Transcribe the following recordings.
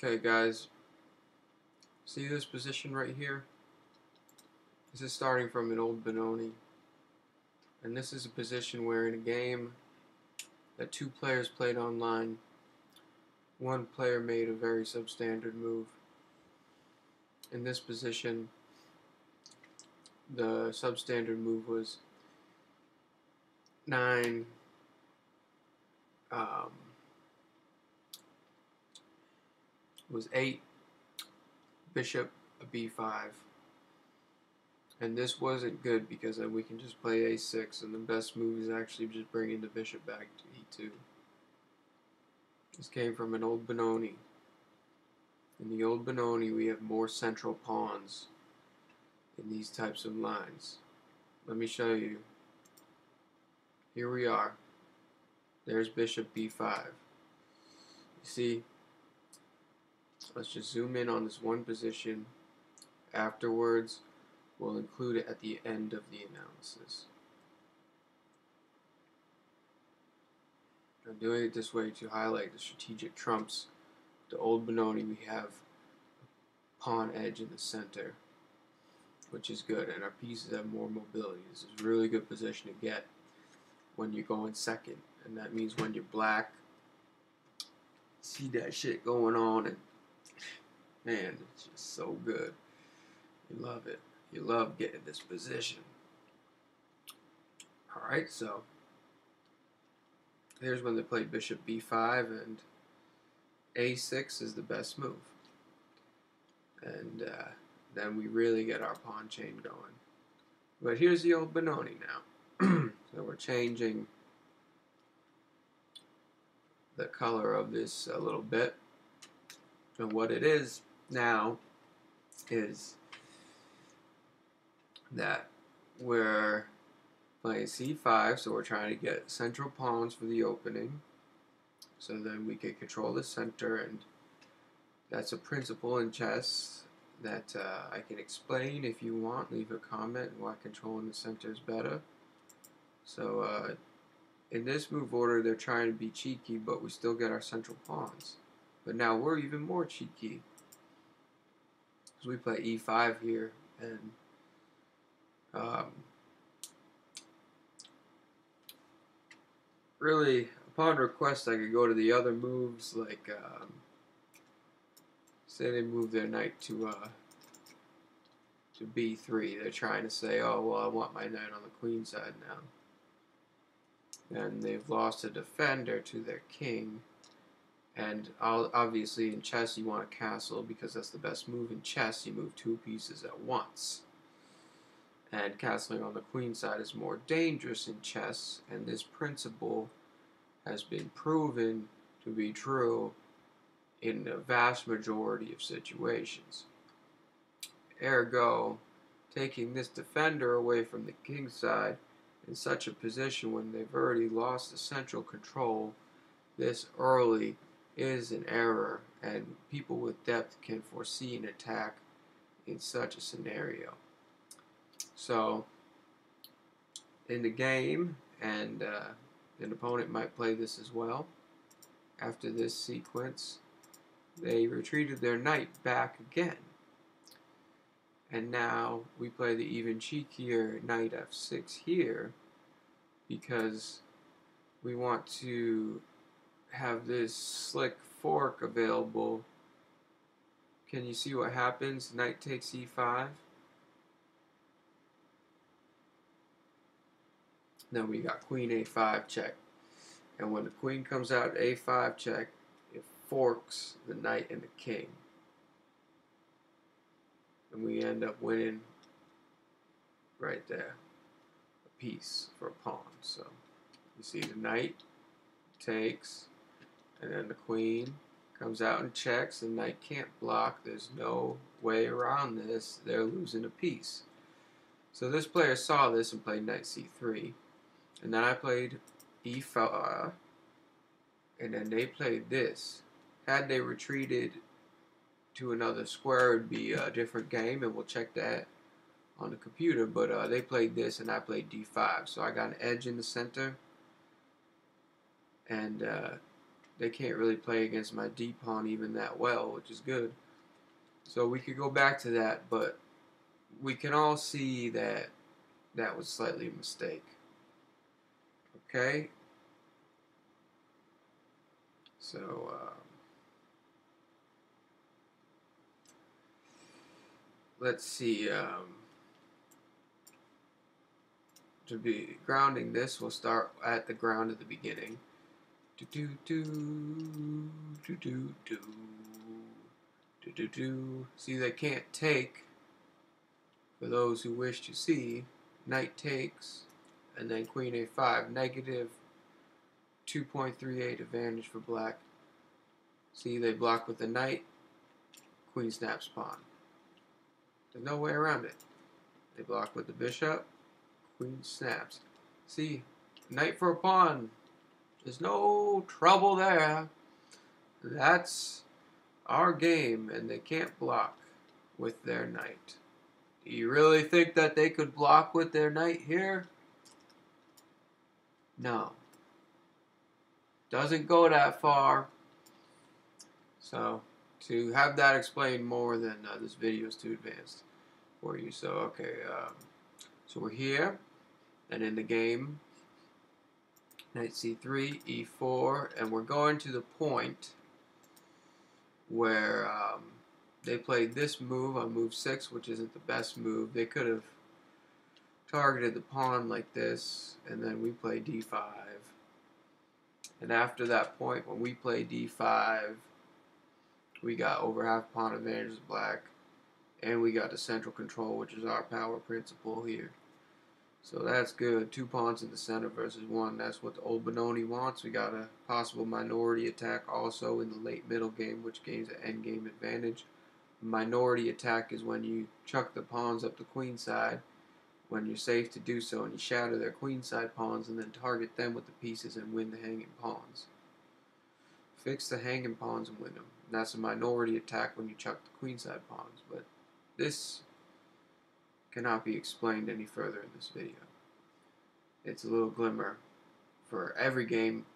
Okay guys, see this position right here? This is starting from an old Benoni. And this is a position where in a game that two players played online, one player made a very substandard move. In this position, the substandard move was 9 was 8 bishop b5, and this wasn't good because we can just play a6, and the best move is actually just bringing the bishop back to e2. This came from an old Benoni. In the old Benoni we have more central pawns in these types of lines. Let me show you. Here we are. There's bishop b5. You see, let's just zoom in on this one position. Afterwards, we'll include it at the end of the analysis. I'm doing it this way to highlight the strategic trumps. The old Benoni, we have pawn edge in the center, which is good, and our pieces have more mobility. This is a really good position to get when you're going second, and that means when you're black, see that shit going on, and man, it's just so good. You love it. You love getting this position. Alright, so here's when they play bishop b5, and a6 is the best move. And then we really get our pawn chain going. But here's the old Benoni now. So we're changing the color of this a little bit. And what it is now is that we're playing c5, so we're trying to get central pawns for the opening, so then we can control the center, and that's a principle in chess that I can explain if you want. Leave a comment why controlling the center is better. So in this move order, they're trying to be cheeky, but we still get our central pawns. But now we're even more cheeky, because we play e5 here, and really, upon request, I could go to the other moves, like say they move their knight to b3. They're trying to say, oh well, I want my knight on the queen side now, and they've lost a defender to their king. And obviously in chess you want a castle, because that's the best move in chess. You move two pieces at once. And castling on the queen side is more dangerous in chess, and this principle has been proven to be true in the vast majority of situations. Ergo, taking this defender away from the king side in such a position when they've already lost the central control this early is an error, and people with depth can foresee an attack in such a scenario. So, in the game, and an opponent might play this as well, after this sequence, they retreated their knight back again. And now we play the even cheekier knight f6 here, because we want to have this slick fork available. Can you see what happens? Knight takes e5. Then we got queen a5 check. And when the queen comes out a5 check, it forks the knight and the king. And we end up winning right there. A piece for a pawn. So you see the knight takes, and then the queen comes out and checks. The knight can't block. There's no way around this. They're losing a piece. So this player saw this and played knight c3. And then I played e5, and then they played this. Had they retreated to another square, it would be a different game, and we'll check that on the computer. But they played this, and I played d5. So I got an edge in the center, and they can't really play against my D pawn even that well, which is good. So we could go back to that, but we can all see that that was slightly a mistake. Okay? So, let's see. To be grounding this, we'll start at the ground at the beginning. Do do do do do do do do do. See, they can't take. For those who wish to see, knight takes, and then queen a5, negative 2.38 advantage for black. See, they block with the knight, queen snaps pawn. There's no way around it. They block with the bishop, queen snaps. See, knight for a pawn. There's no trouble there. That's our game, and they can't block with their knight. Do you really think that they could block with their knight here? No. Doesn't go that far. So, to have that explained more, then this video is too advanced for you. So, okay. So we're here, and in the game, knight c3, e4, and we're going to the point where they played this move on move 6, which isn't the best move. They could have targeted the pawn like this, and then we play d5. And after that point, when we play d5, we got over half pawn advantage as black, and we got the central control, which is our power principle here. So that's good. 2 pawns in the center versus 1. That's what the old Benoni wants. We got a possible minority attack also in the late middle game, which gains an endgame advantage. Minority attack is when you chuck the pawns up the queen side when you're safe to do so, and you shatter their queen side pawns and then target them with the pieces and win the hanging pawns. Fix the hanging pawns and win them. And that's a minority attack when you chuck the queen side pawns. But this cannot be explained any further in this video. It's a little glimmer. For every game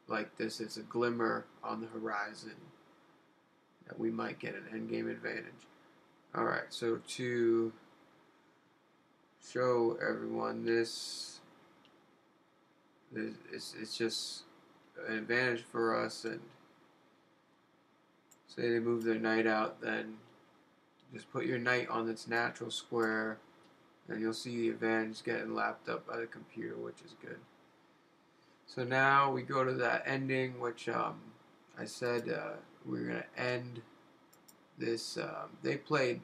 like this, it's a glimmer on the horizon that we might get an endgame advantage. Alright, so to show everyone this, it's just an advantage for us, and say they move their knight out, then just put your knight on its natural square, and you'll see the advantage getting lapped up by the computer, which is good. So now we go to that ending, which I said we're going to end this. They played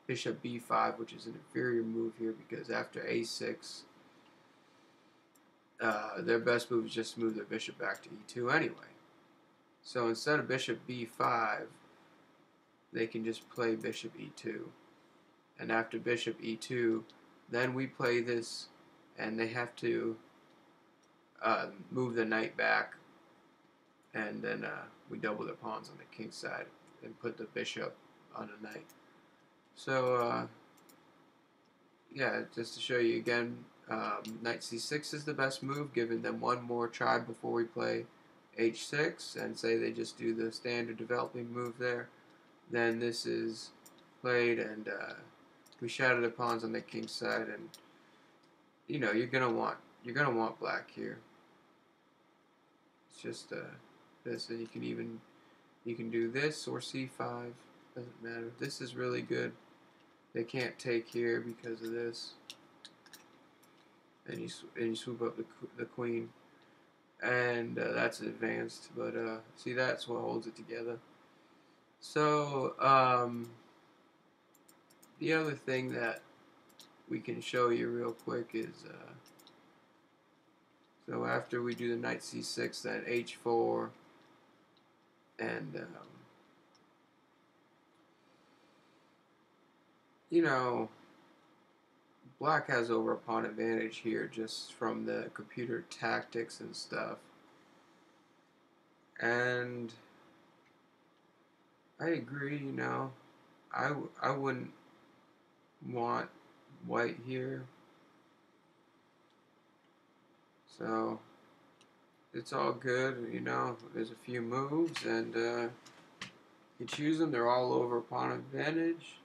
bishop b5, which is an inferior move here, because after a6, their best move is just to move their bishop back to e2 anyway. So instead of bishop b5, they can just play bishop e2. And after bishop e2, then we play this, and they have to move the knight back, and then we double their pawns on the king side and put the bishop on the knight. So, yeah, just to show you again, knight c6 is the best move, giving them one more try before we play h6, and say they just do the standard developing move there. Then this is played, and we shatter the pawns on the king side, and you know you're gonna want black here. It's just this, and you can do this or c5. Doesn't matter. This is really good. They can't take here because of this, and you swoop up the queen, and that's advanced. But see, that's what holds it together. So the other thing that we can show you real quick is so after we do the knight c6, then h4, and you know, black has over pawn advantage here just from the computer tactics and stuff. And I agree, you know, I wouldn't want white here. So it's all good, you know. There's a few moves, and you choose them. They're all over pawn advantage.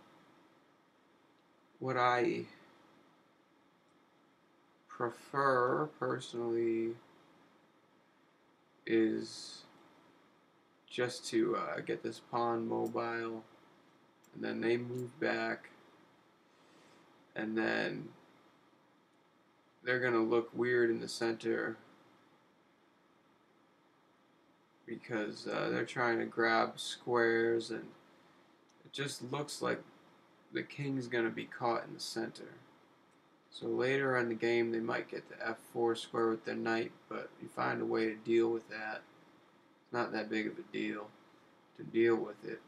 What I prefer personally is just to get this pawn mobile, and then they move back, and then they're gonna look weird in the center because they're trying to grab squares, and it just looks like the king's gonna be caught in the center. So later in the game, they might get the f4 square with their knight, but you find a way to deal with that. It's not that big of a deal to deal with it.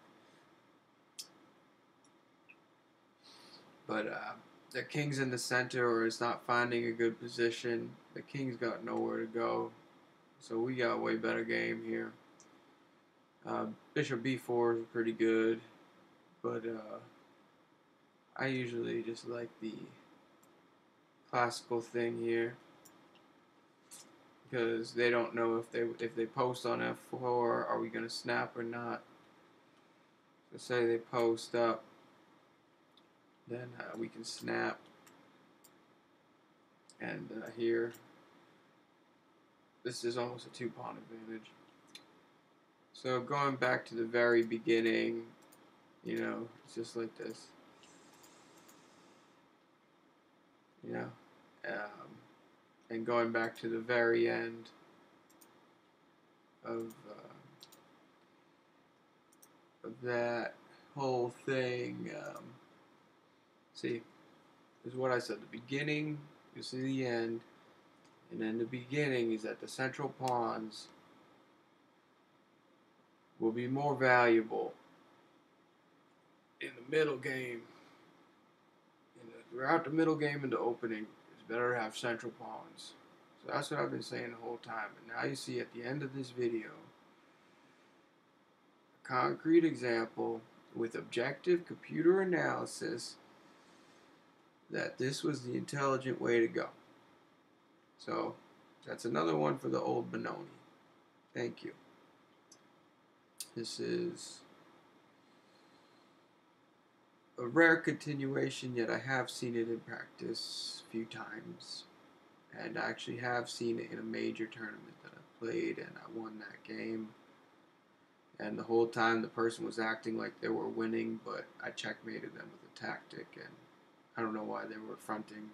But the king's in the center, or is not finding a good position. The king's got nowhere to go. So we got a way better game here. Bishop b4 is pretty good, but I usually just like the classical thing here because they don't know if they post on f4, are we going to snap or not. So say they post up, then we can snap, and here this is almost a 2-pawn advantage. So going back to the very beginning, you know, it's just like this, you know, and going back to the very end of that whole thing. See, this is what I said. The beginning, you see the end, and then the beginning is that the central pawns will be more valuable in the middle game. Throughout the middle game and the opening, it's better to have central pawns. So that's what I've been saying the whole time. And now you see at the end of this video a concrete example with objective computer analysis that this was the intelligent way to go. So that's another one for the old Benoni. Thank you. This is a rare continuation, yet I have seen it in practice a few times. And I actually have seen it in a major tournament that I played, and I won that game. And the whole time the person was acting like they were winning, but I checkmated them with a tactic, and I don't know why they were fronting